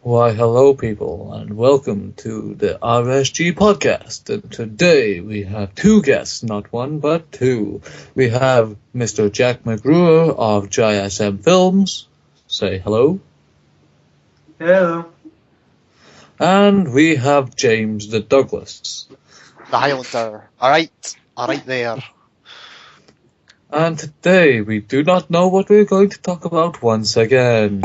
Why, hello, people, and welcome to the RSG podcast. And today we have two guests, not one, but two. We have Mr. Jack McGruer of JSM Films. Say hello. Hello. And we have James the Douglas. The Highlander. Alright there. And today we do not know what we're going to talk about once again.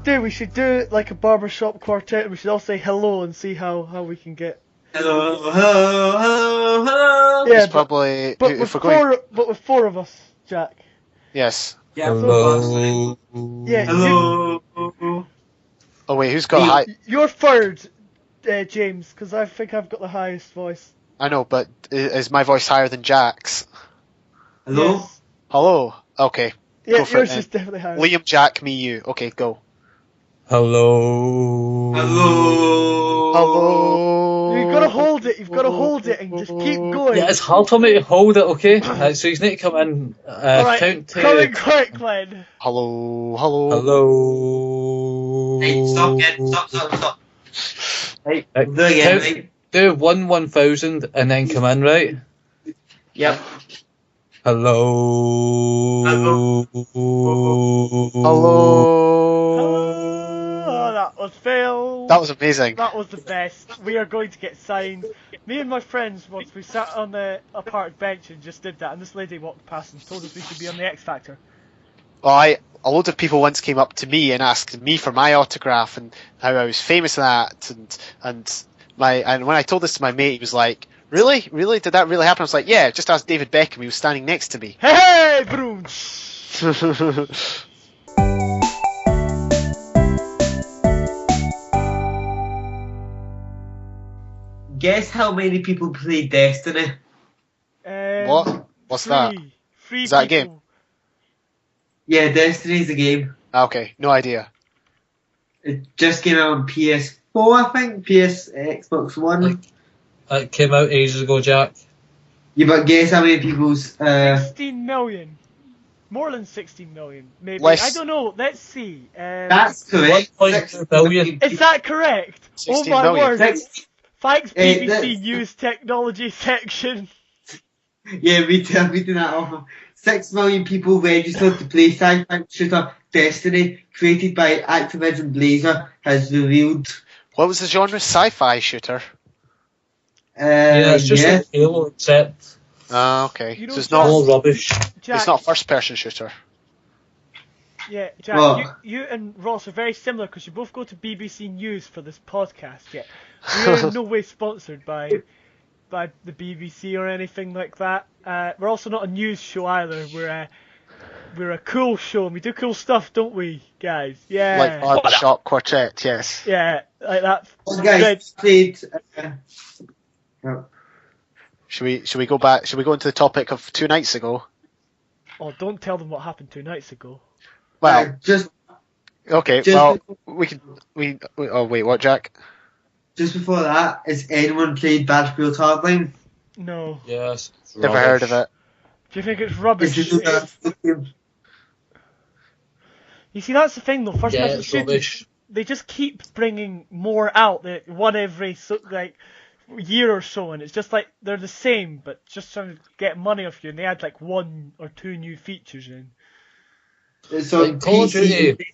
We should do like a barbershop quartet, and we should all say hello and see how we can get. Hello. Yeah, It's probably but if with we're going. with four of us, Jack. Yes. Yeah. Hello. Yeah. Hello. Oh wait, who's got a high? You're third, James, because I think I've got the highest voice. I know, but is my voice higher than Jack's? Hello. Yes. Hello. Okay. Yeah, Go for yours it, is definitely higher. Liam, Jack, me, you. Okay, go. Hello. Hello. You've got to hold it. You've got to hold it and just keep going. Yeah, it's hard for me to hold it, okay? So you need to come in, Alright, count to... coming quick, then. Hello. Hello. Hey, stop again. Stop. Hey, Uh, do it again, count- mate. Do 1,000 and then come in, right? Yep. Hello. Hello. Oh, that was Phil. That was amazing. That was the best. We are going to get signed. Me and my friends, once we sat on a park bench and just did that, and this lady walked past and told us we should be on the X Factor. A load of people once came up to me and asked me for my autograph and how I was famous for that, and when I told this to my mate, he was like, "Really? Did that really happen?" I was like, "Yeah, just ask David Beckham. He was standing next to me." Hey, Bruce! Guess how many people play Destiny? What? What's that? Three Is that a people. game? Yeah, Destiny's a game. Okay, no idea. It just came out on PS4, I think. Xbox One. It came out ages ago, Jack. Yeah, but guess how many people's... 16 million. More than 16 million, maybe. Less. I don't know. Let's see. That's correct. 1.2 billion. Is that correct? Oh 16 my million. word! Six- Thanks, BBC that's- News Technology section. Yeah, reading that off of 6 million people registered to play sci-fi shooter Destiny, created by Activision Blizzard, has revealed. What was the genre? Sci-fi shooter. Yeah, it's just like Halo, except Okay. You know, So it's Jack- not. all rubbish. Jack, It's not first-person shooter. yeah, Jack, What? you and Ross are very similar because you both go to BBC News for this podcast. Yeah, we're in no way sponsored by the BBC or anything like that. We're also not a news show either. We're a cool show and we do cool stuff, don't we, guys? Yeah. Like Barbershop Quartet, yes. Yeah, like that. Well, guys, played... oh. Should we go back? Should we go into the topic of 2 nights ago? Oh, don't tell them what happened 2 nights ago. Well, just okay. just- Well, we. Oh wait, what, Jack? before that, has anyone played Battlefield Hardline? No. Yes. Never heard of it. Do you think it's rubbish? Is it You see, that's the thing though. First Yeah, person it's shooters, rubbish. they just keep bringing more out. One every year or so, and it's just like they're the same, but just trying to get money off you. And they add like 1 or 2 new features in. It's on Like Call of PC. Duty.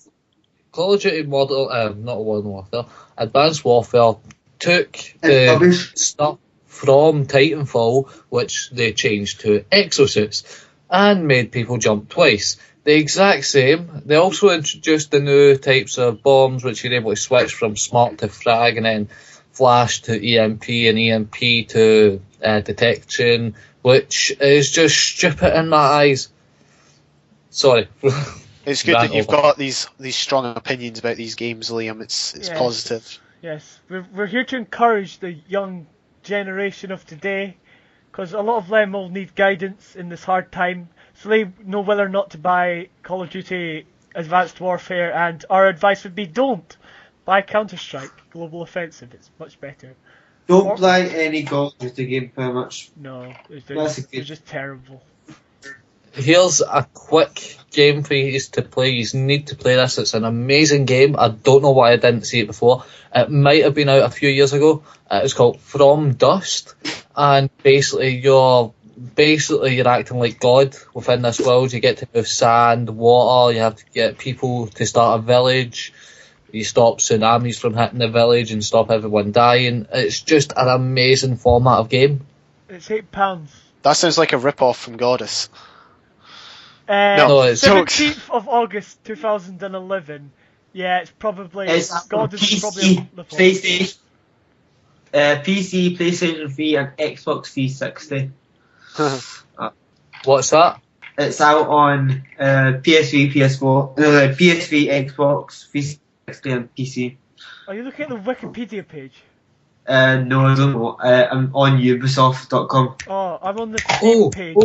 Call of Duty not Modern Warfare, Advanced Warfare took It's the rubbish. stuff from Titanfall, which they changed to exosuits, and made people jump twice. The exact same. They also introduced the new types of bombs, which you're able to switch from smart to frag, and then flash to EMP, and EMP to detection, which is just stupid in my eyes. Sorry. It's good Rant that you've over. got these strong opinions about these games, Liam. It's Yes. positive. Yes, we're here to encourage the young generation of today, because a lot of them will need guidance in this hard time, so they know whether or not to buy Call of Duty Advanced Warfare, and our advice would be don't buy Counter-Strike Global Offensive. It's much better. Don't play any Call of Duty game very much. No, That's a they're good. just terrible. Here's a quick game for you to play. You need to play this. It's an amazing game. I don't know why I didn't see it before. It might have been out a few years ago. It's called From Dust, and basically you're acting like God within this world. You get to move sand, water. You have to get people to start a village. You stop tsunamis from hitting the village and stop everyone dying. It's just an amazing format of game. It's £8. That sounds like a rip-off from Goddess. No, it's 17th of August 2011. Yeah, it's probably It's God is PC, probably the PlayStation, PC, PlayStation 3, and Xbox 360. What's that? It's out on PS3, PS4, PS3, Xbox 360, and PC. Are you looking at the Wikipedia page? No, I don't know. I'm on Ubisoft.com. Oh, I'm on the Steam page.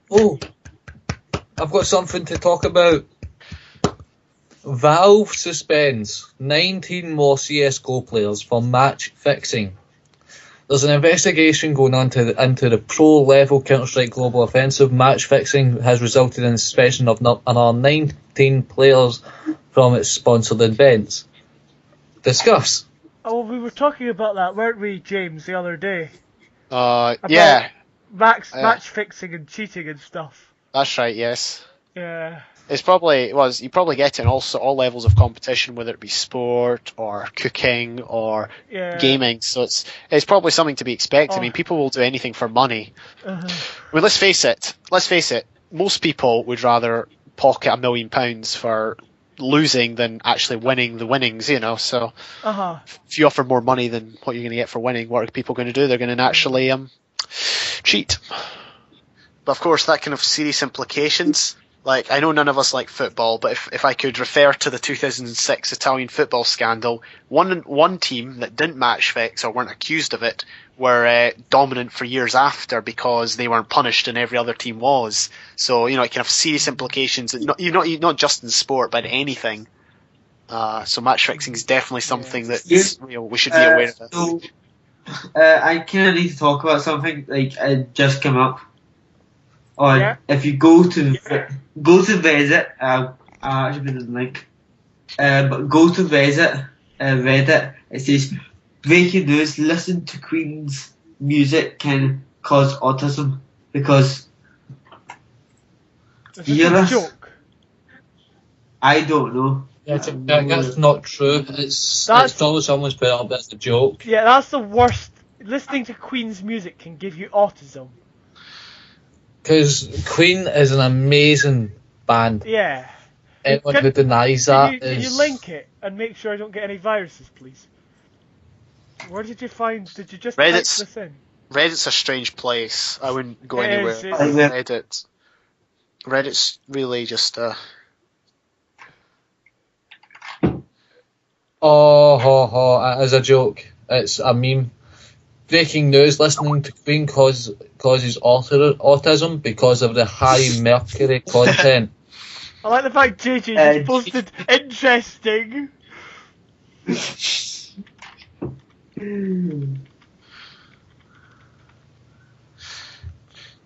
Oh! I've got something to talk about. Valve suspends 19 more CSGO players for match fixing. There's an investigation going on into the pro-level Counter-Strike Global Offensive. Match fixing has resulted in the suspension of another 19 players from its sponsored events. Discuss. Oh, we were talking about that, weren't we, James, the other day? Yeah. Match fixing and cheating and stuff. That's right, yes. Yeah. You probably get it in all levels of competition, whether it be sport or cooking or gaming. So it's probably something to be expected. I mean, people will do anything for money. Uh-huh. I mean, let's face it. Most people would rather pocket £1 million for losing than actually winning the winnings. So if you offer more money than what you're going to get for winning, what are people going to do? They're going to naturally cheat. But of course, that can have serious implications. Like, I know none of us like football, but if I could refer to the 2006 Italian football scandal, one team that didn't match fix or weren't accused of it were dominant for years after because they weren't punished and every other team was. So, it can have serious implications, not just in sport, but anything. So match fixing is definitely something that we should be aware of. So, I kind of need to talk about something, like, it just came up. If you go to Reddit, I'll actually put the link. But go to Reddit. It says, breaking news: listen to Queen's music can cause autism because. Is this a joke? I don't know. That's not true. It's probably someone's put it up as a joke. Yeah, that's the worst. Listening to Queen's music can give you autism. Because Queen is an amazing band. Yeah. Anyone who denies that Can you link it and make sure I don't get any viruses, please? Where did you just type this in? Reddit's a strange place. I wouldn't go anywhere. Reddit. Reddit's really just it is a joke. It's a meme. Breaking news: listening to Queen causes autism because of the high mercury content. I like the fact JJ just posted interesting. Can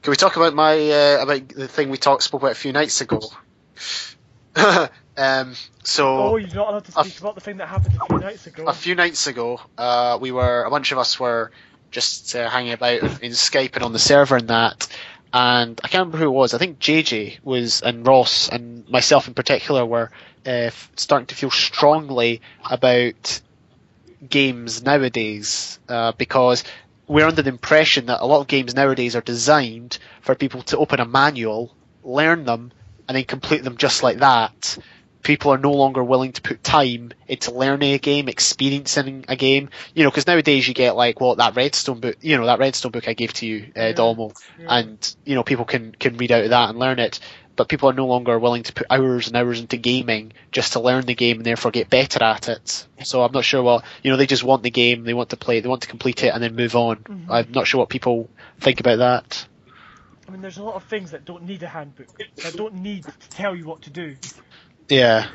we talk about about the thing we spoke about a few nights ago? You're not allowed to speak about the thing that happened a few nights ago. A few nights ago, a bunch of us were just hanging about in Skype and on the server and that, and I can't remember who it was. I think JJ was, and Ross and myself in particular were starting to feel strongly about games nowadays because we're under the impression that a lot of games nowadays are designed for people to open a manual, learn them, and then complete them just like that. People are no longer willing to put time into learning a game, experiencing a game. Because nowadays you get that Redstone book. That Redstone book I gave to you, Dolmo, and people can read out of that and learn it. But people are no longer willing to put hours and hours into gaming just to learn the game and therefore get better at it. So I'm not sure they just want the game, they want to play, they want to complete it and then move on. Mm-hmm. I'm not sure what people think about that. I mean, there's a lot of things that don't need a handbook, that don't need to tell you what to do. Yeah.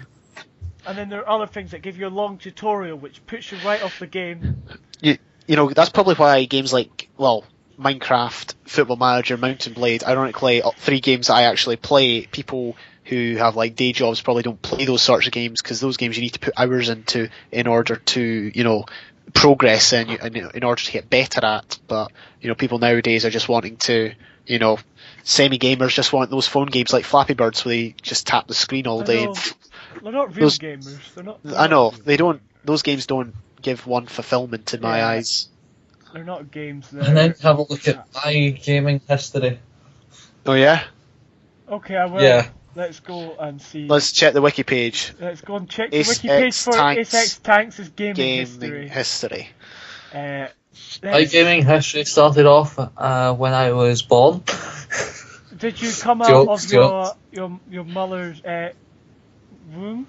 And then there are other things that give you a long tutorial, which puts you right off the game. You know, that's probably why games like, well, Minecraft, Football Manager, Mountain Blade, ironically, 3 games that I actually play, people who have like day jobs probably don't play those sorts of games, because those games you need to put hours into in order to, you know, progress in order to get better at. But, you know, people nowadays are just wanting to, you know, semi-gamers just want those phone games like Flappy Birds where they just tap the screen all day. They're not real gamers. They're not. I know, they don't, those games don't give one fulfillment in my eyes. They're not games. And then have a look at my gaming history. Oh yeah? Okay, I will. Yeah. Let's go and see. Let's check the wiki page. Let's go and check the wiki page for SX Tanks' gaming history. My gaming history started off when I was born. Did you come out of your mother's womb?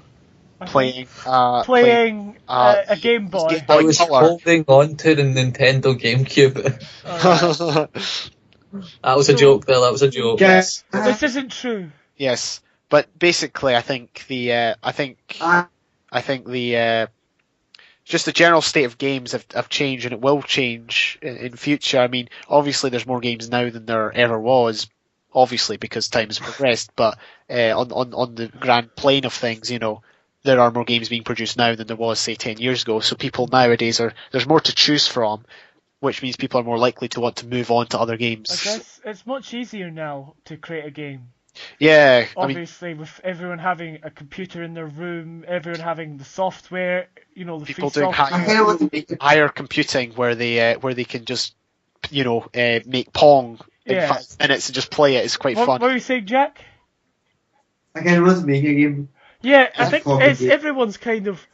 Playing a Game Boy. I was holding on to the Nintendo GameCube. That was a joke there, that was a joke. Yes. This isn't true. Yes. But basically I think the just the general state of games have changed, and it will change in future. I mean, obviously there's more games now than there ever was, obviously because time has progressed, but on the grand plane of things, you know, there are more games being produced now than there was, say, 10 years ago. So people nowadays there's more to choose from, which means people are more likely to want to move on to other games. I guess it's much easier now to create a game. Yeah. Obviously, with everyone having a computer in their room, everyone having the software, you know, the people free doing software. higher computing where they can just, you know, make Pong in 5 minutes and just play it. It's quite fun. What were you saying, Jack? I kind of want to make a game. Yeah, I think it's everyone's kind of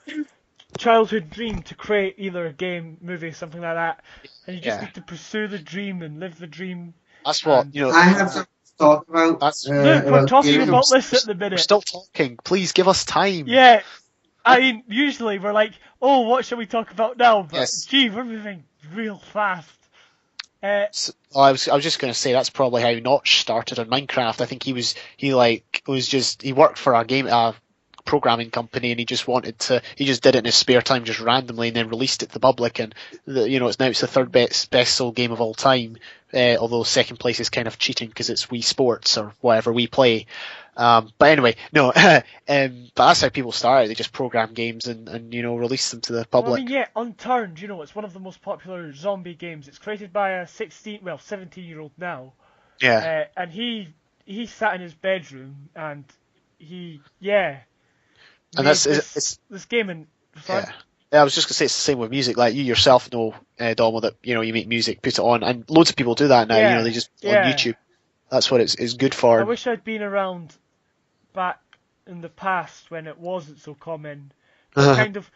childhood dream to create either a game, movie, something like that, and you just need to pursue the dream and live the dream. That's what, you know. I have something to talk about. Look, we're talking about this at the minute. We're still talking. Please give us time. Yeah, I mean, usually we're like, oh, what shall we talk about now? But gee, we're moving real fast. I was just going to say that's probably how Notch started on Minecraft. I think he worked for a programming company, and he just did it in his spare time just randomly, and then released it to the public, and it's the third best sold game of all time, although second place is kind of cheating because it's Wii Sports or whatever we play. But anyway, no, but that's how people started. They just program games and release them to the public. Well, I mean, Unturned, it's one of the most popular zombie games. It's created by a 17-year-old now. Yeah. And he sat in his bedroom and and that's this game and yeah. I was just gonna say it's the same with music. Like you yourself know, Domo, that you make music, put it on, and loads of people do that now. Yeah. They just on YouTube. That's what it's good for. I wish I'd been around back in the past when it wasn't so common. Kind of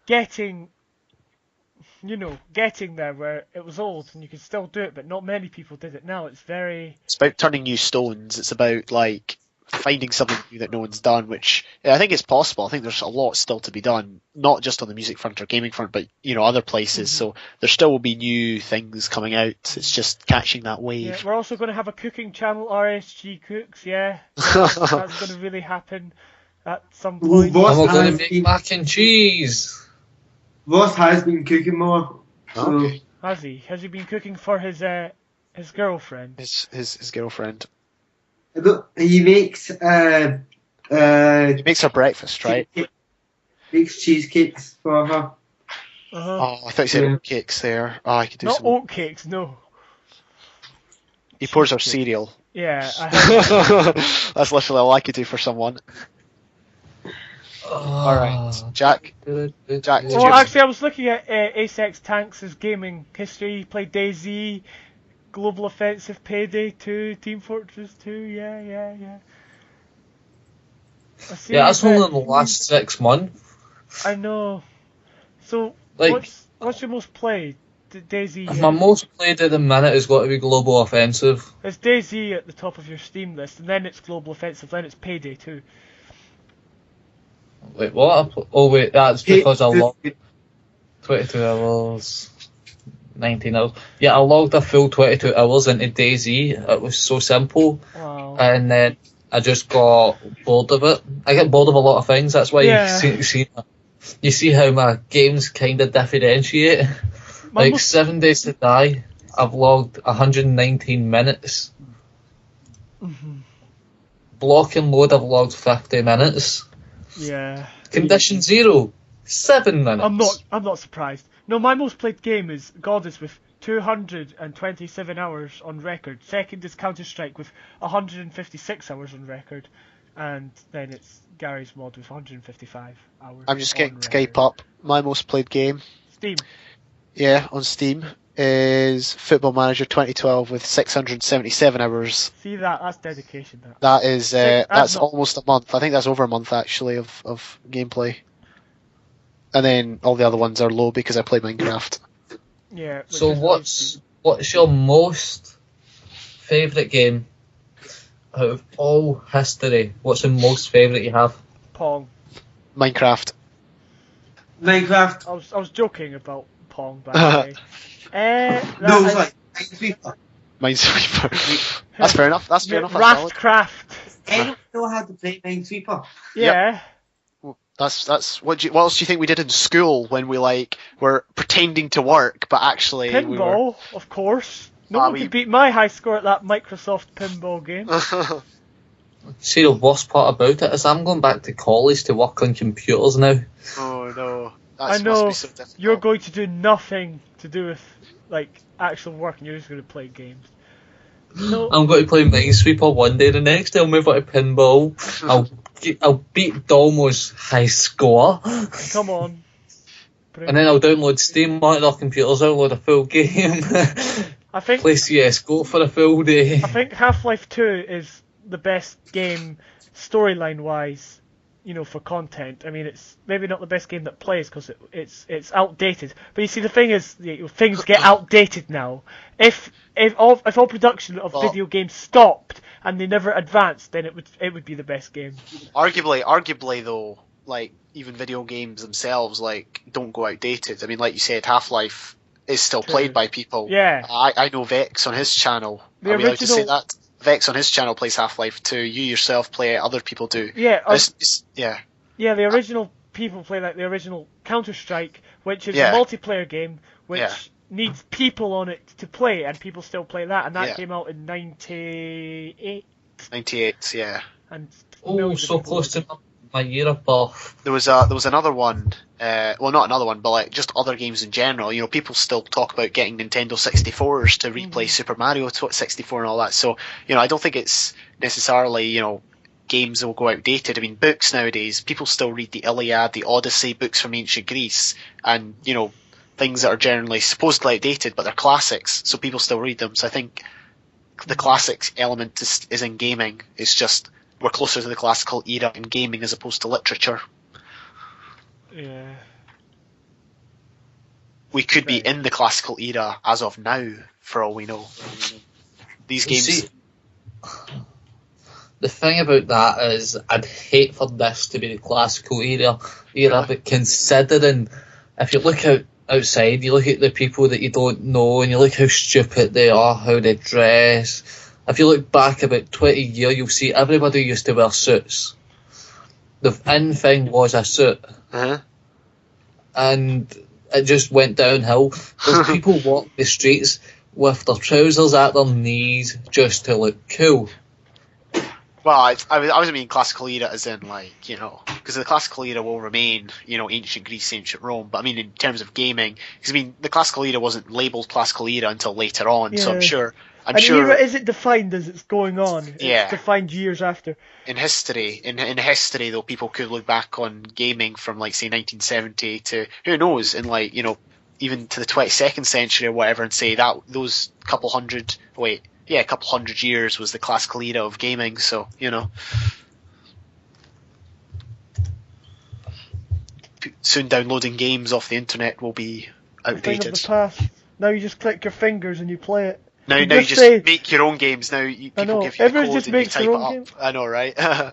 getting there where it was old and you could still do it, but not many people did it. Now it's about turning new stones. It's about like finding something new that no one's done, which I think it's possible. I think there's a lot still to be done, not just on the music front or gaming front, but other places. Mm-hmm. So there still will be new things coming out. It's just catching that wave. Yeah, we're also going to have a cooking channel, RSG Cooks. Yeah, that's going to really happen at some point. And we're going to make mac and cheese. Ross has been cooking more. Okay. Has he? Has he been cooking for his girlfriend? His girlfriend. He makes he makes her breakfast, right? Makes cheesecakes for her. Oh, I thought you said oatcakes there. Oh, I could do not some. Not oatcakes, no. He pours her cereal. Yeah. That's literally all I could do for someone. All right, Jack. Jack. Actually, I was looking at SX Tanks' gaming history. He played DayZ, Global Offensive, Payday 2, Team Fortress 2. Yeah. That's only in the last 6 months. I know. So, what's your most played? DayZ. My most played at the minute has got to be Global Offensive. It's DayZ at the top of your Steam list, and then it's Global Offensive, then it's Payday 2. Wait, what? Oh wait, that's because I logged 22 hours, 19 hours. Yeah, I logged a full 22 hours into DayZ. It was so simple. Wow. And then I just got bored of it. I get bored of a lot of things. That's why you see how my games kind of differentiate. Like 7 Days to Die, I've logged 119 minutes. Mm-hmm. Block and Load, I've logged 50 minutes. Yeah. Condition Zero, 7 minutes. I'm not surprised. No, my most played game is Goddess with 227 hours on record. Second is Counter-Strike with 156 hours on record. And then it's Gary's Mod with 155 hours. I'm just getting Skype up. My most played game. Steam. Yeah, on Steam is Football Manager 2012 with 677 hours. See that's dedication. That is that's almost a month. I think that's over a month actually of gameplay. And then all the other ones are low because I play Minecraft. Yeah. So what's your most favourite game out of all history? What's the most favourite you have? Pong. Minecraft. Minecraft. I was joking about Pong, by the way. No, it's like Minesweeper. Minesweeper. That's fair enough. That's fair enough. Raftcraft. Anyone know how to play Minesweeper? Yeah. Yep. That's what else do you think we did in school when we were pretending to work but actually pinball, of course. No one could beat my high score at that Microsoft pinball game. See, the worst part about it is I'm going back to college to work on computers now. Oh no. I know, must be so difficult. you're going to do nothing to do with actual work and you're just going to play games. No. I'm going to play Minesweeper one day, the next day I'll move on to pinball. I'll beat Dalmo's high score. Come on. And then I'll download Steam onto their computers, download a full game. I think play CSGO for a full day. I think Half-Life 2 is the best game storyline wise, for content. I mean, it's maybe not the best game that plays because it's outdated. But you see, the thing is, things get outdated now. If all production of video games stopped and they never advanced, then it would be the best game. Arguably though, even video games themselves don't go outdated. I mean, like you said, Half-Life is still played by people. Yeah. I know Vex on his channel. Are we allowed to say that? Vex on his channel plays Half-Life 2. You yourself play it. Other people do. Yeah. Yeah. Yeah, the original people play the original Counter-Strike, which is a multiplayer game, which needs people on it to play, and people still play that. And that came out in 98. 98, yeah. And so close to my year of birth. There was another one. Well, not another one, but just other games in general. People still talk about getting Nintendo 64s to replay Super Mario 64 and all that. So, I don't think it's necessarily, games that will go outdated. I mean, books nowadays, people still read the Iliad, the Odyssey, books from ancient Greece, and, things that are generally supposedly outdated, but they're classics, so people still read them. So I think the classics element is in gaming. It's just we're closer to the classical era in gaming as opposed to literature. Yeah. We could be in the classical era as of now, for all we know. These games... See, the thing about that is, I'd hate for this to be the classical era, but considering, if you look outside, you look at the people that you don't know, and you look how stupid they are, how they dress. If you look back about 20 years, you'll see everybody used to wear suits. The in thing was a suit. Uh-huh. And it just went downhill. Those people walk the streets with their trousers at their knees just to look cool. Well, I was meaning classical era as in, because the classical era will remain, ancient Greece, ancient Rome, but I mean in terms of gaming, because the classical era wasn't labelled classical era until later on, so I'm sure... era isn't defined as it's going on. Yeah. It's defined years after. In history, though, people could look back on gaming from, say, 1970 to, who knows, in, even to the 22nd century or whatever, and say that those couple hundred years was the classical era of gaming, so, soon downloading games off the internet will be outdated. Thing of the past. Now you just click your fingers and you play it. Now you just make your own games. Now people give you the code just and you type it up. Games. I know, right? Can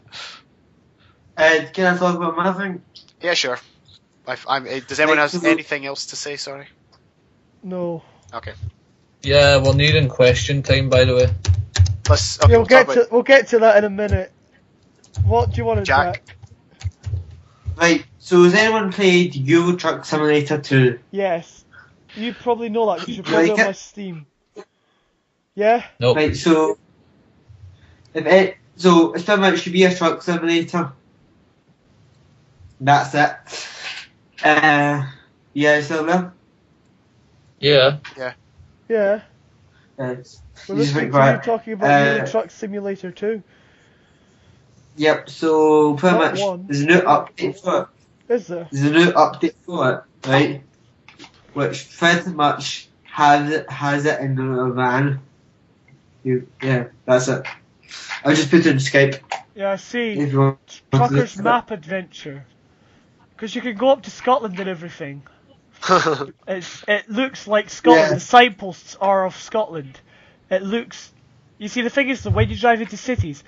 I talk about my thing? Yeah, sure. Does anyone have anything else to say? Sorry. No. Okay. Yeah, we're needing question time, by the way. We'll get to that in a minute. What do you want to Jack? Right, so has anyone played Euro Truck Simulator 2? Yes. You probably know that because you're You probably like on it? my Steam. Yeah? Nope. Right, so it's pretty much should be a truck simulator. That's it. Yeah, still there? Yeah. Yeah. Uh, We're you just listening went to you quiet. talking about Euro Truck Simulator 2. Yep, so pretty Not much one. there's a new update for it. Is there? There's a new update for it, right? Which pretty much has it in the van. Yeah, that's it. I'll just put it in Skype Yeah, I see. if you want. Trucker's Map Adventure. Because you can go up to Scotland and everything. It looks like Scotland. Yeah. The signposts are of Scotland. It looks. You see, the thing is, when you drive into cities,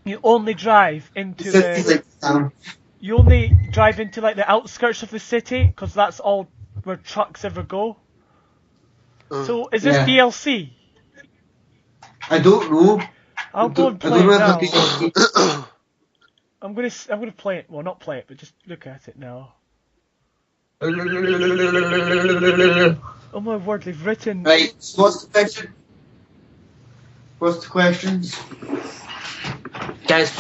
you only drive into you only drive into like the outskirts of the city because that's all where trucks ever go. So is this Yeah. DLC? I don't know. I'll go and I play don't it know now. if it's I'm gonna play it. Well, not play it, but just look at it now. Oh my word, they've written. right. So what's the question? What's the questions? Guys,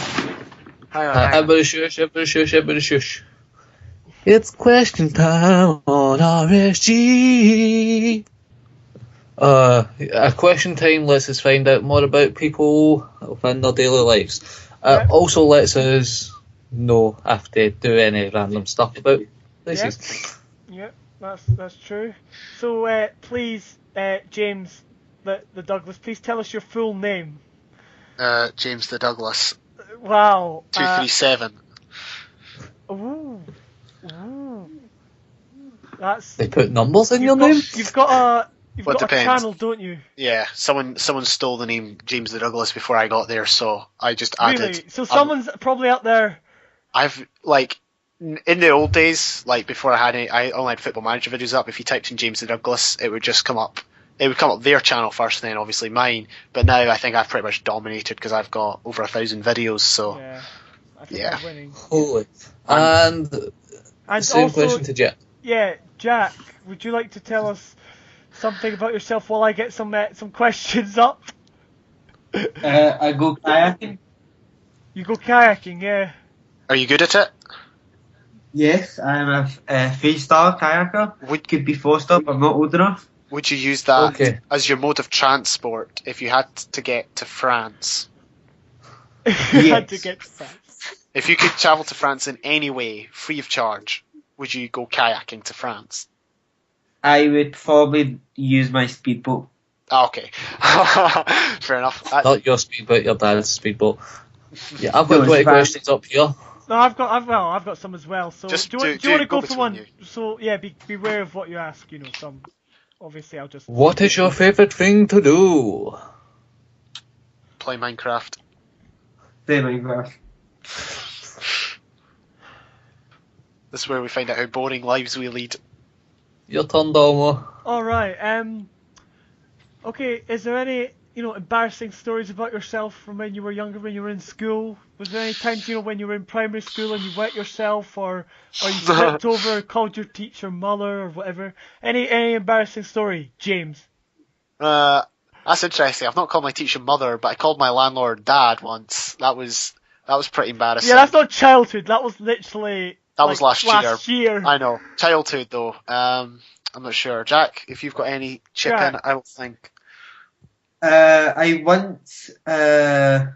Everybody shush, everybody shush, everybody shush. It's question time on RSG. A question time lets us find out more about people within their daily lives. Yep. Also lets us know if they do any random stuff about places. Yep, that's true. So please, James, the Douglas, please tell us your full name. James the Douglas. Wow. 237. Ooh. That's. They put numbers in your name? You've got a Well, it a depends. channel, don't you? Yeah, someone stole the name James the Douglas before I got there, so I just Really? added. So someone's probably out there. I've in the old days, like before I only had Football Manager videos up. If you typed in James the Douglas, it would just come up. It would come up their channel first, then obviously mine. But now I think I've pretty much dominated because I've got over 1,000 videos. So Yeah. I think Yeah. I'm winning. Holy. And same also, question to Jet. Yeah, Jack, would you like to tell us something about yourself while I get some questions up? I go kayaking. You go kayaking, yeah. are you good at it? Yes, I'm a 3-star kayaker. Could be 4-star, but I'm not old enough. Would you use that Okay. as your mode of transport if you had to get to France? You had to get to France. If you could travel to France in any way, free of charge, would you go kayaking to France? I would probably use my speedboat. Ah, okay. Fair enough. Not your speedboat, your dad's speedboat. Yeah, I've No, got it's 20 fine. questions up here. No, I've got some as well. So Just do you do want to go go for between one? you. So yeah, beware of what you ask. You know, some obviously I'll just. What is your favourite thing to do? Play Minecraft. Play Minecraft. This is where we find out how boring lives we lead. Your turn, Dalmo. All right. Okay. Is there any embarrassing stories about yourself from when you were younger, when you were in school? Was there any times when you were in primary school and you wet yourself, or you slipped over, called your teacher mother, or whatever? Any embarrassing story, James? That's interesting. I've not called my teacher mother, but I called my landlord dad once. That was pretty embarrassing. Yeah, that's not childhood. That was literally. That was last year. I know. Childhood though. I'm not sure. Jack, if you've got any chip in, I don't think. I once. Right.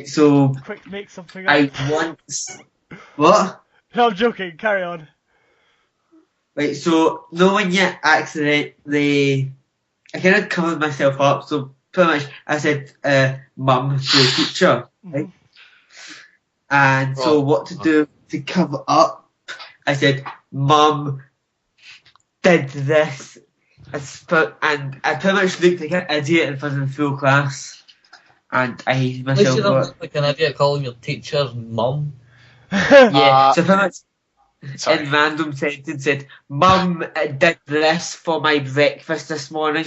So Quick, make something up. I once. What? No, I'm joking. Carry on. Right. So no one yet accidentally. I kind of covered myself up. So pretty much, I said "mum" to the teacher. Right? And so what to do to cover up? I said, "Mum did this," and I pretty much looked like an idiot in front of the full class, and I hated At least myself you for don't it. look like an idiot calling your teacher's mum. Yeah, so pretty much Sorry. in random sentence said, "Mum did this for my breakfast this morning."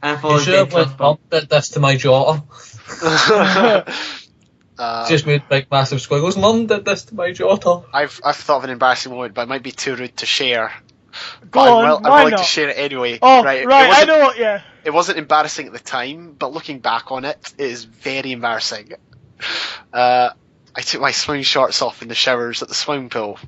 And You should have went, Mum did this to my daughter. Just made big massive squiggles. Mum did this to my daughter. I've thought of an embarrassing moment, but it might be too rude to share. Go But on, I'm why willing not? to share it anyway. Oh, right, I know what, yeah. It wasn't embarrassing at the time, but looking back on it, it is very embarrassing. I took my swimming shorts off in the showers at the swimming pool.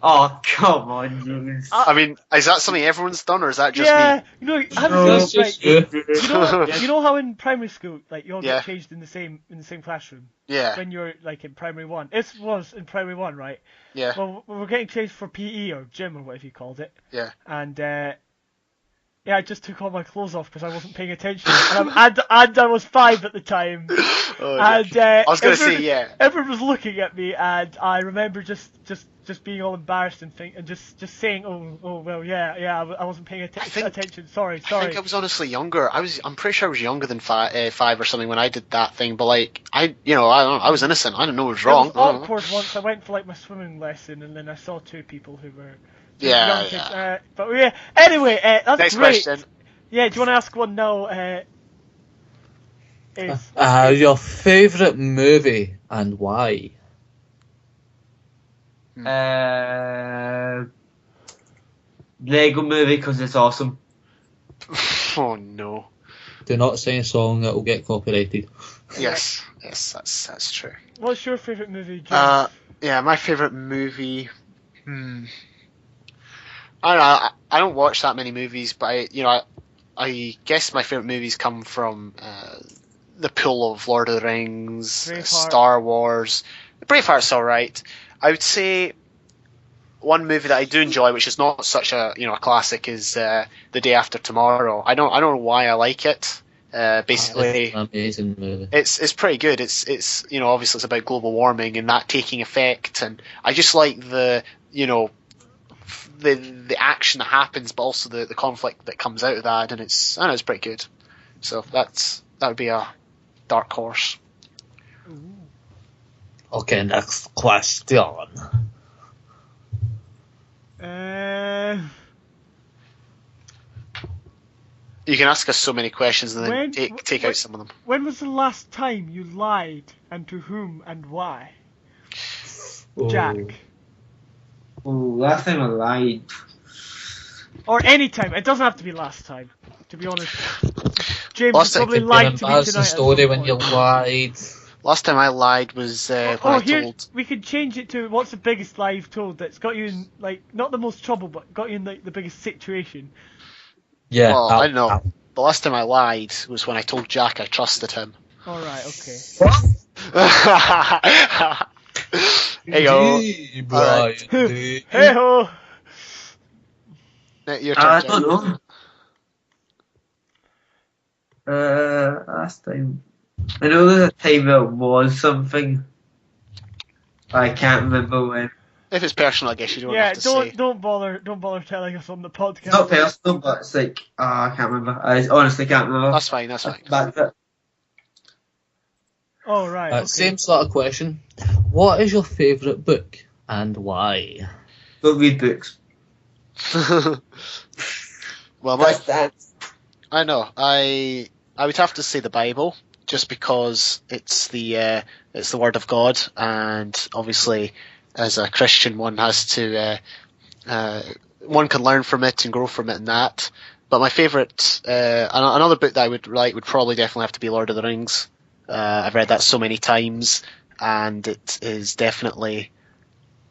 Oh, come on, James. I mean, is that something everyone's done, or is that just Yeah, me? you know, That's just you. you know how in primary school, like, you all Yeah. get changed in the same classroom Yeah, when you're like in primary one. It was in primary one, right? yeah, Well, we were getting changed for PE or gym or whatever you called it, yeah. and yeah, I just took all my clothes off because I wasn't paying attention, and I was 5 at the time, Oh, and I was gonna say, yeah. everyone was looking at me, and I remember just being all embarrassed and just saying, oh well, yeah, I wasn't paying attention. Sorry. I think I was honestly younger. I'm pretty sure I was younger than 5 or something when I did that thing. But like, I was innocent. I didn't know it was wrong. It was awkward once. I went for like my swimming lesson, and then I saw 2 people who were young kids. But yeah, anyway, that's Next great. question. Yeah, do you want to ask one now? Your favourite movie and why? Lego movie because it's awesome. Oh no. Do not sing a song that will get copyrighted. Yes, that's true. What's your favourite movie, James? Yeah, my favourite movie. I don't know. I don't watch that many movies, but I guess my favourite movies come from the pool of Lord of the Rings, Braveheart. Star Wars. Braveheart's alright. I would say one movie that I do enjoy, which is not such a a classic, is The Day After Tomorrow. I don't know why I like it. Basically, It's an amazing movie. it's pretty good. It's obviously it's about global warming and that taking effect, and I just like the the action that happens, but also the conflict that comes out of that, and it's pretty good. So that would be a dark horse. Okay, next question. You can ask us so many questions and then take out some of them. When was the last time you lied, and to whom and why? Jack. Oh, last time I lied. Or any time. It doesn't have to be last time, to be honest. James Last time probably An lied to me tonight. embarrassing at story some when you point. lied. Last time I lied was when I told. We could change it to what's the biggest lie you've told that's got you in, like, not the most trouble, but got you in like the biggest situation. Yeah. Well, I don't know. The last time I lied was when I told Jack I trusted him. Alright, okay. Hey yo. Brian. Hey ho! Your turn, I Jack. don't know. Last time. I know there's a time there was something. I can't remember when. If it's personal, I guess you don't Yeah, have to say. don't bother telling us on the podcast. It's not personal, but it's like, I can't remember. I honestly can't remember. That's fine. That's fine. Back to it. Oh right. Okay. Same sort of question. What is your favourite book and why? Don't read books. Well, I know. I would have to say the Bible, just because it's the word of God, and obviously, as a Christian, one has to one can learn from it and grow from it, and that. But my favourite, another book that I would like would probably definitely have to be Lord of the Rings. I've read that so many times, and it is definitely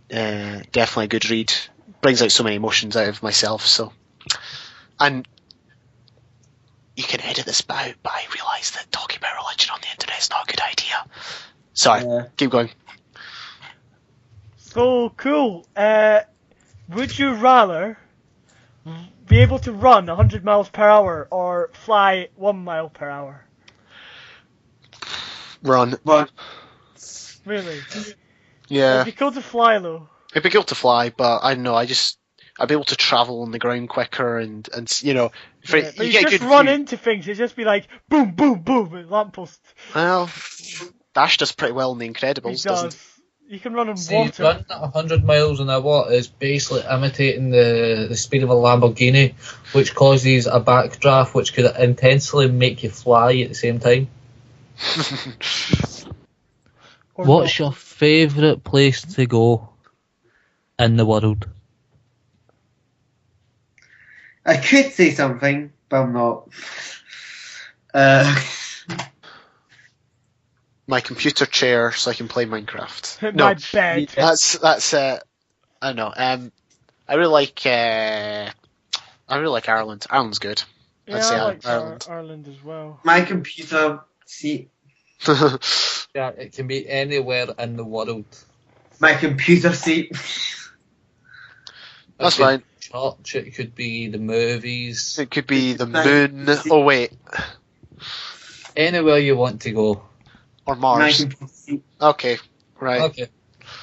a good read. Brings out so many emotions out of myself. So, and you can edit this out, but I realise that talking about religion on the internet is not a good idea. Sorry, keep going. So cool. Would you rather be able to run 100 miles per hour or fly 1 mile per hour? Run. Really? Yeah. It'd be cool to fly though. It'd be cool to fly, but I don't know. I'd be able to travel on the ground quicker, and you know, But you you get just good run view. into things. It'd just be like boom, boom, boom with lampposts. Well, Dash does pretty well in The Incredibles, He doesn't does. You can run on See, water. running at 100 miles an hour is basically imitating the speed of a Lamborghini, which causes a backdraft which could intensely make you fly at the same time. Or What's not. your favourite place to go in the world? I could say something, but I'm not. My computer chair so I can play Minecraft. My bed. That's I don't know. I really like Ireland. Ireland's good. Yeah, I'd say I like Ireland. Ireland as well. My computer seat. Yeah, it can be anywhere in the world. My computer seat. That's It could fine. be church, it could be the movies, It could be the moon. Oh wait, anywhere you want to go. or My Mars. computer seat. Okay, right. Okay.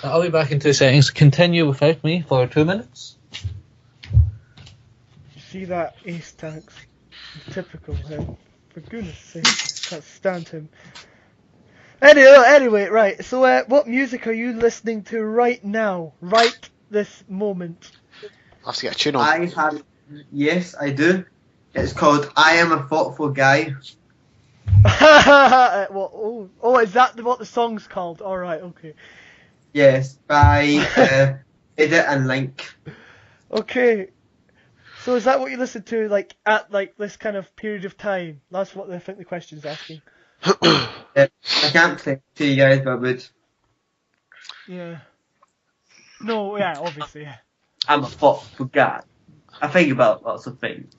I'll be back in 2 seconds. Continue without me for 2 minutes. You see that ace tanks? Typical him. For goodness sake, can't stand him. Anyway, right. So, what music are you listening to right now? Right this moment? I'll have to get a tune on. Yes, I do. It's called "I Am a Thoughtful Guy." Is that what the song's called? All right, okay. Yes, by Edit and Link. Okay. So is that what you listen to, like, at, like, this kind of period of time? That's what I think the question's asking. I can't say to you guys, but I would. Yeah. No, yeah, obviously, yeah. I'm a thoughtful guy. I think about lots of things.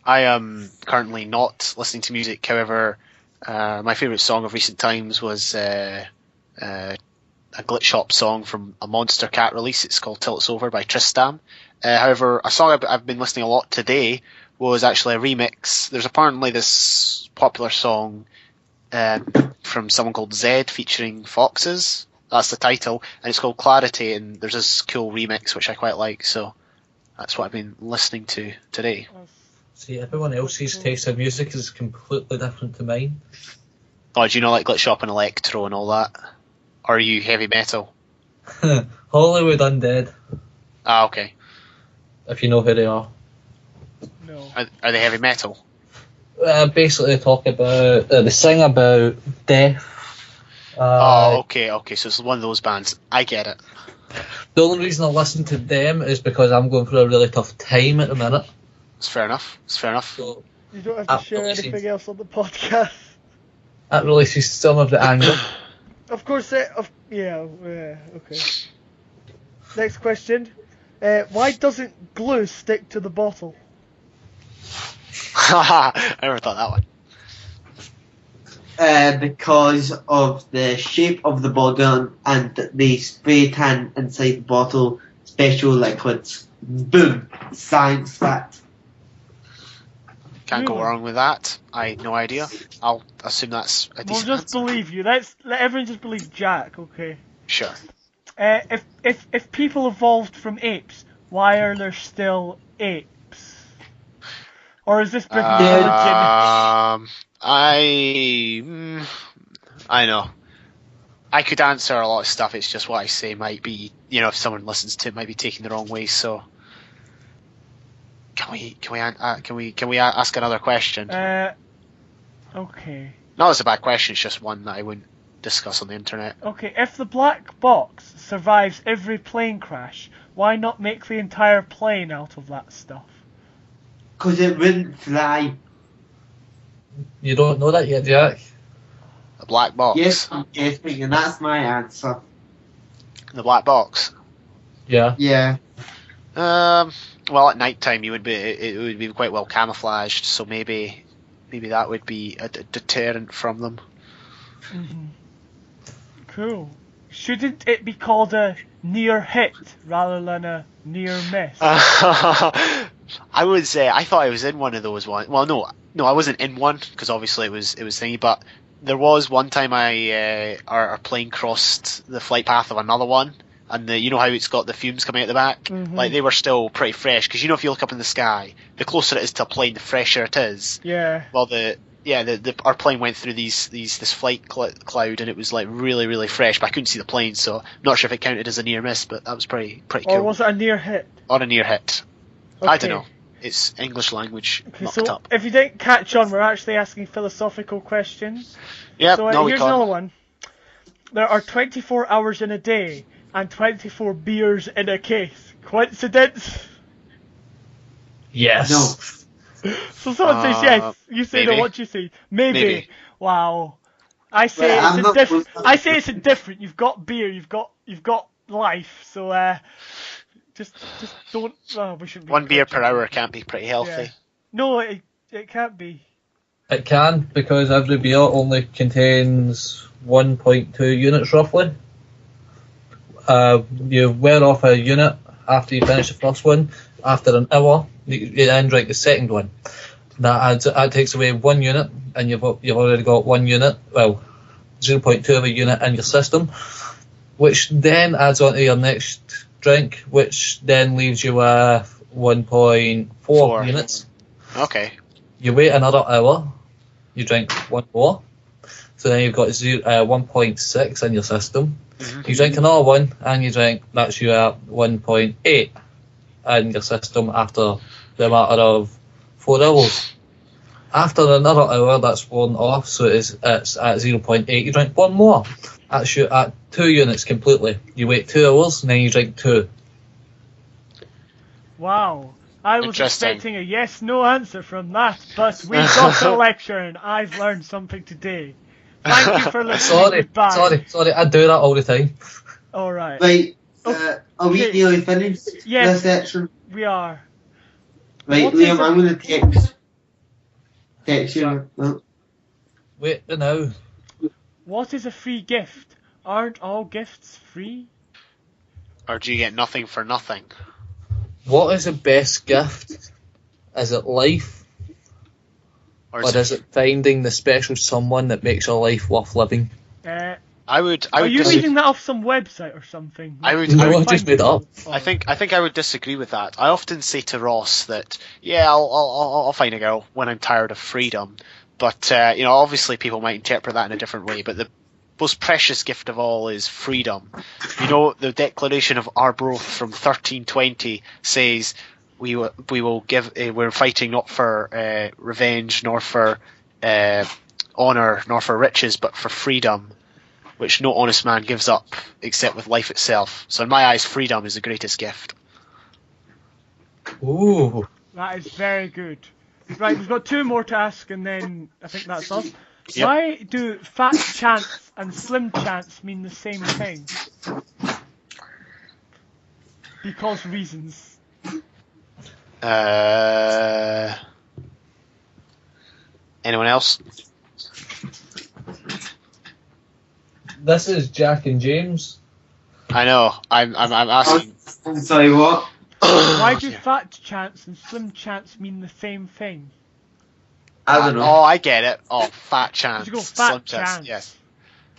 I am currently not listening to music. However, my favourite song of recent times was a Glitch Shop song from a Monster Cat release. It's called Till It's Over by Tristam. However, a song I've been listening a lot today was actually a remix. There's apparently this popular song from someone called Zed featuring Foxes. That's the title, and it's called Clarity, and there's this cool remix which I quite like, so that's what I've been listening to today. See, everyone else's taste in music is completely different to mine. Oh, do you know like Glitch Shop and Electro and all that? Or are you heavy metal? Hollywood Undead, Ah, okay. if you know who they are. No. Are they heavy metal? Basically, they talk about, they sing about death. Okay, so it's one of those bands. I get it. The only reason I listen to them is because I'm going through a really tough time at the minute. It's fair enough. So You don't have to share anything else on the podcast. that releases some of the anger. Of course, okay. Next question. Why doesn't glue stick to the bottle? I never thought that one. Because of the shape of the bottle and the spray tan inside the bottle, special liquids. Boom! Science fact. Can't go wrong with that. I had no idea. I'll assume that's a We'll decent just answer. believe you. Let everyone just believe Jack, okay? Sure. If people evolved from apes, why are there still apes? Or is this British religion? I know. I could answer a lot of stuff. It's just what I say might be, if someone listens to it, might be taken the wrong way. So, can we ask another question? Okay. No, it's a bad question. It's just one that I wouldn't discuss on the internet. Okay, if the black box survives every plane crash, why not make the entire plane out of that stuff? Because it wouldn't fly. You don't know that yet, Jack? The black box. Yes, I'm guessing, and that's my answer. The black box. Yeah. Yeah. Well, at night time it would be quite well camouflaged, so maybe that would be a deterrent from them. Mm-hmm. Cool. Shouldn't it be called a near hit rather than a near miss? I thought I was in one of those ones. Well, no, I wasn't in one because obviously it was thingy. But there was one time our plane crossed the flight path of another one, and you know how it's got the fumes coming out the back. Mm-hmm. Like they were still pretty fresh because if you look up in the sky, the closer it is to a plane, the fresher it is. Yeah. Well, the our plane went through this flight cloud, and it was like really, really fresh, but I couldn't see the plane, so I'm not sure if it counted as a near miss, but that was pretty cool. Or was it a near hit? Or a near hit. Okay. I don't know. It's English language mucked so up. If you didn't catch on, we're actually asking philosophical questions. Yeah, so here's another one. There are 24 hours in a day and 24 beers in a case. Coincidence? Yes. No. So someone says yes. You say no. maybe. What do you say? Maybe. Wow. I say Well, I'm it's not- indifferent. I say it's indifferent. You've got beer. You've got life. So just don't. Oh, we shouldn't be One beer per encouraging hour can't be pretty healthy. Yeah. No, it can't be. It can, because every beer only contains 1.2 units roughly. You wear off a unit after you finish the first one. After an hour, you then drink the second one. That takes away 1 unit, and you've already got 1 unit, well, 0.2 of a unit in your system, which then adds on to your next drink, which then leaves you with 1.4 units. Okay. You wait another hour, you drink 1 more, so then you've got 1.6 in your system. Mm-hmm. You drink another one, and that's you at 1.8 in your system after the matter of 4 hours. After another hour, that's worn off, so it's at 0.8. You drink 1 more. That's you at 2 units completely. You wait 2 hours, and then you drink 2. Wow. I was Interesting. expecting a yes/no answer from that, but we got a lecture, and I've learned something today. Thank you for listening. Sorry, I do that all the time. All right. Right, Okay. are we nearly finished Yes. this section? We are. Right, What is Liam, it? I'm going to text you. No. Wait now. What is a free gift? Aren't all gifts free? Or do you get nothing for nothing? What is the best gift? Is it life? Or Or is it finding the special someone that makes your life worth living? I would Are you disagree. reading that off some website or something? I would just made it up. I think I would disagree with that. I often say to Ross that I'll find a girl when I'm tired of freedom, but obviously people might interpret that in a different way. But the most precious gift of all is freedom. The Declaration of Arbroath from 1320 says we will give. We're fighting not for revenge, nor for honor, nor for riches, but for freedom, which no honest man gives up except with life itself. So in my eyes, freedom is the greatest gift. Ooh. That is very good. Right, we've got 2 more to ask, and then I think that's us. Yep. Why do fat chance and slim chance mean the same thing? Because reasons. Anyone else? This is Jack and James. I know. I'm asking. I'm sorry, what? Why do fat chance and slim chance mean the same thing? I don't know. Oh, I get it. Oh, fat chance. You go fat slim chance. Yes.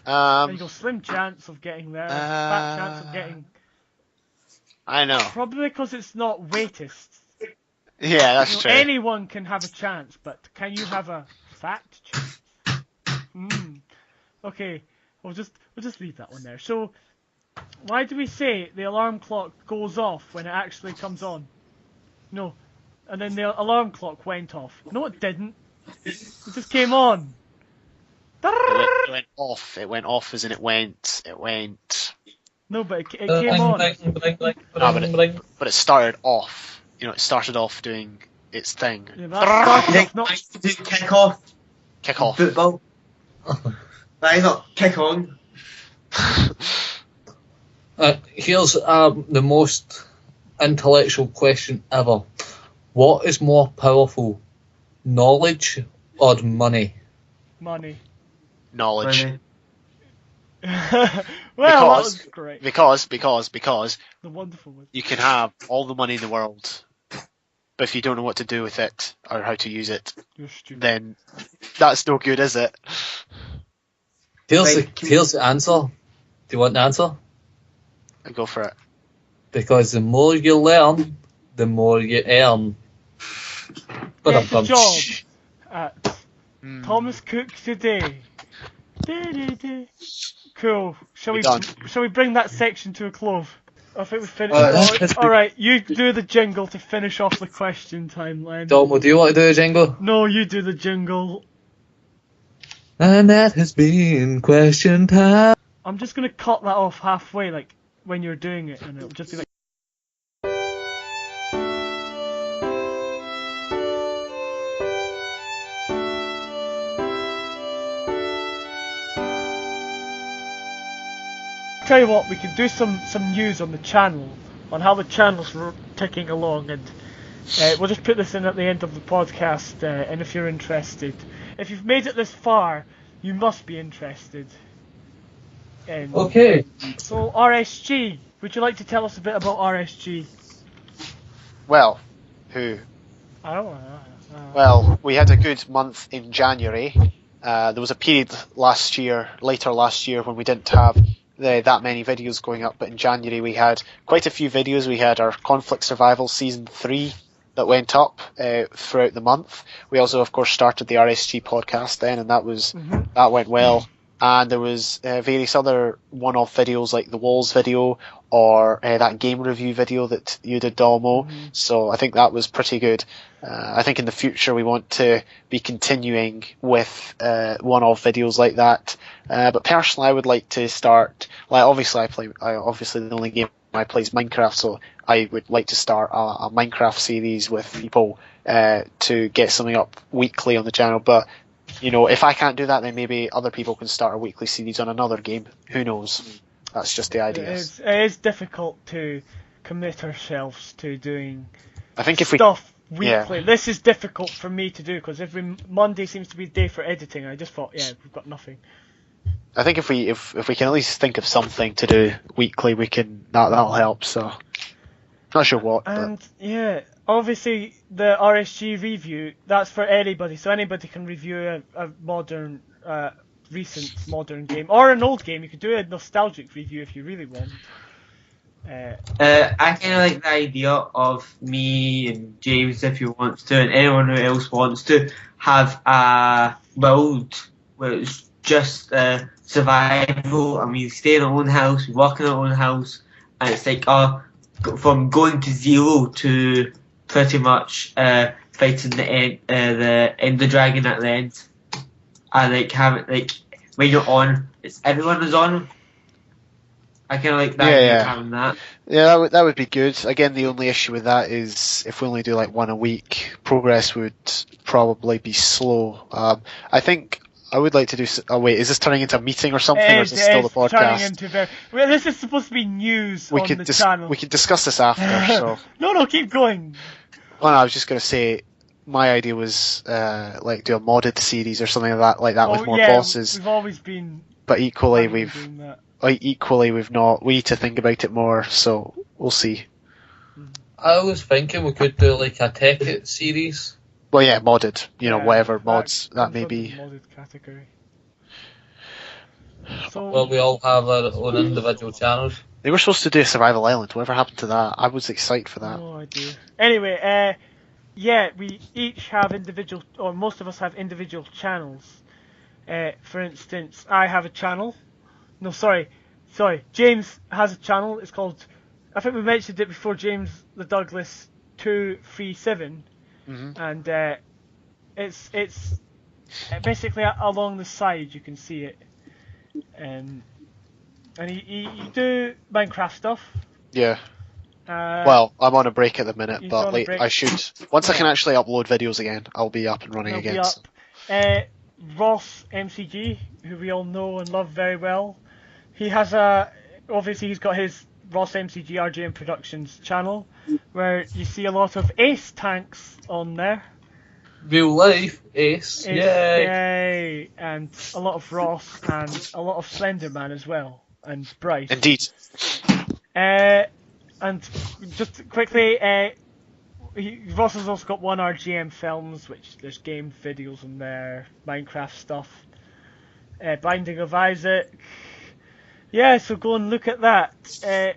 And you go slim chance of getting there, fat chance of getting... I know. Probably because it's not weightist. Yeah, that's true. Anyone can have a chance, but can you have a fat chance? Okay, we'll just leave that one there. So, why do we say the alarm clock goes off when it actually comes on? No, and then the alarm clock went off. No, it didn't. It just came on. It went off. It went off as in it went. It went. No, but it came on. But it started off. It started off doing its thing. Yeah, that started off not... Kick off. Kick off. Football. That is not kick on. Here's the most intellectual question ever. What is more powerful, knowledge or money? Money. Knowledge. Money. Well, that was great. Because The wonderful one. you can have all the money in the world, but if you don't know what to do with it or how to use it, You're stupid. then that's no good, is it? Here's Right. the answer. Do you want the answer? I go for it. Because the more you learn, the more you earn. But Get a job at Thomas Cook today. Cool. Shall we bring that section to a close? I think we finished. Alright, you do the jingle to finish off the question timeline. Domo, do you want to do the jingle? No, you do the jingle. And that has been question time. I'm just gonna cut that off halfway, like when you're doing it, and it'll just be like. Tell you what, we can do some news on the channel, on how the channel's ticking along, and we'll just put this in at the end of the podcast, and if you're interested. If you've made it this far, you must be interested. Okay. So, RSG, would you like to tell us a bit about RSG? Well, who? I don't know. Well, we had a good month in January. There was a period later last year, when we didn't have that many videos going up, but in January we had quite a few videos. We had our Conflict Survival Season 3 that went up throughout the month. We also, of course, started the RSG podcast then, and that went well. And there was various other one-off videos, like the Walls video, or that game review video that you did, Dalmo. So I think that was pretty good. I think in the future we want to be continuing with one-off videos like that. But personally, I would like to start. Like, obviously the only game I play is Minecraft, so I would like to start a Minecraft series with people to get something up weekly on the channel. But you know, if I can't do that, then maybe other people can start a weekly series on another game. Who knows? That's just the idea. It is difficult to commit ourselves to doing stuff weekly. Yeah. This is difficult for me to do because every Monday seems to be a day for editing. I just thought, we've got nothing. I think if we can at least think of something to do weekly, we can. That'll help. So, not sure what. And obviously the RSG review, that's for anybody, so anybody can review a modern, recent modern game, or an old game. You could do a nostalgic review if you really want. I kind of like the idea of me and James, if you want to, and anyone else wants to, have a build where it's just survival, and we stay in our own house, we work in our own house, and it's like from going to zero to pretty much fighting the Ender Dragon at the end. I like having, like, when you're on, it's everyone is on. I kind of like that. Having that. Yeah, that would be good. Again, the only issue with that is if we only do like one a week, progress would probably be slow. I think I would like to do. Oh wait, is this turning into a meeting or something, or is this still the podcast? This is supposed to be news on the channel. We could discuss this after. So no, keep going. Well, I was just going to say, my idea was like do a modded series or something like that with more bosses. We've always been. But equally, we've not. We need to think about it more. So we'll see. I was thinking we could do like a Tech It series. Well, yeah, modded. You know, whatever mods that may be. Modded category. So, well, we all have our own individual channels. They were supposed to do a Survival Island. Whatever happened to that? I was excited for that. No idea. Anyway, we each have individual, or most of us have individual channels. For instance, I have a channel. No, sorry. James has a channel. It's called, I think we mentioned it before, James the Douglas 237. And it's basically along the side you can see it, and you do Minecraft stuff. Yeah. Well, I'm on a break at the minute, but like I should once I can actually upload videos again, I'll be up and running again. Ross MCG, who we all know and love very well, he has obviously he's got his Ross MCG RGM Productions channel, where you see a lot of Ace tanks on there. Real life Ace. Yay! And a lot of Ross and a lot of Slenderman as well, and Bryce. Indeed. And just quickly, Ross has also got one RGM Films, which there's game videos on there, Minecraft stuff, Binding of Isaac. Yeah, so go and look at that.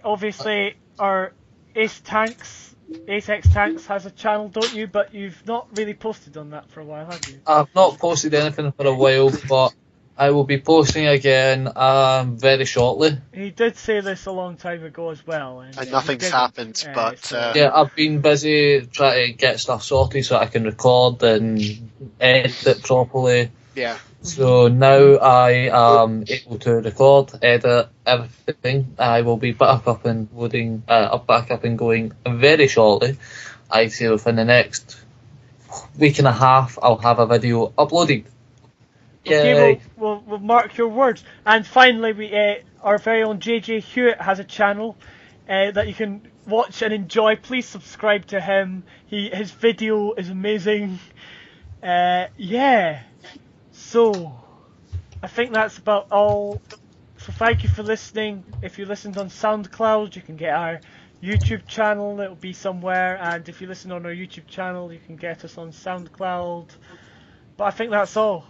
Obviously, our Ace Tanks Ace Tanks has a channel, don't you? But you've not really posted on that for a while, have you? I've not posted anything for a while, but I will be posting again very shortly. He did say this a long time ago as well. And nothing's happened, but... Yeah, I've been busy trying to get stuff sorted so I can record and edit it properly. Yeah. So now I am able to record, edit everything. I will be back up and loading, back up and going very shortly. I'd say within the next week and a half, I'll have a video uploaded. Okay, we'll mark your words. And finally, our very own JJ Hewitt has a channel that you can watch and enjoy. Please subscribe to him. His video is amazing. Yeah. So, I think that's about all. So thank you for listening. If you listened on SoundCloud, you can get our YouTube channel. It'll be somewhere. And if you listen on our YouTube channel, you can get us on SoundCloud. But I think that's all.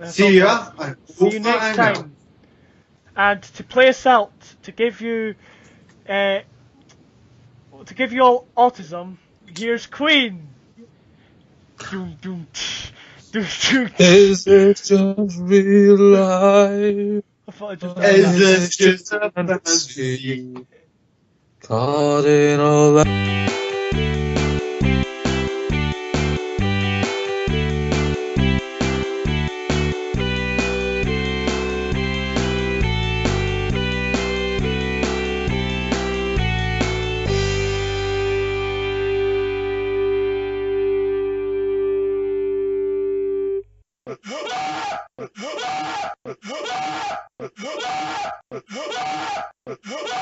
See ya. See you next time. And to play us out, to give you all autism, here's Queen. Doom, doom, doom, doom. Is it just real life? I thought I just Is this just a fantasy? Caught in all that. What?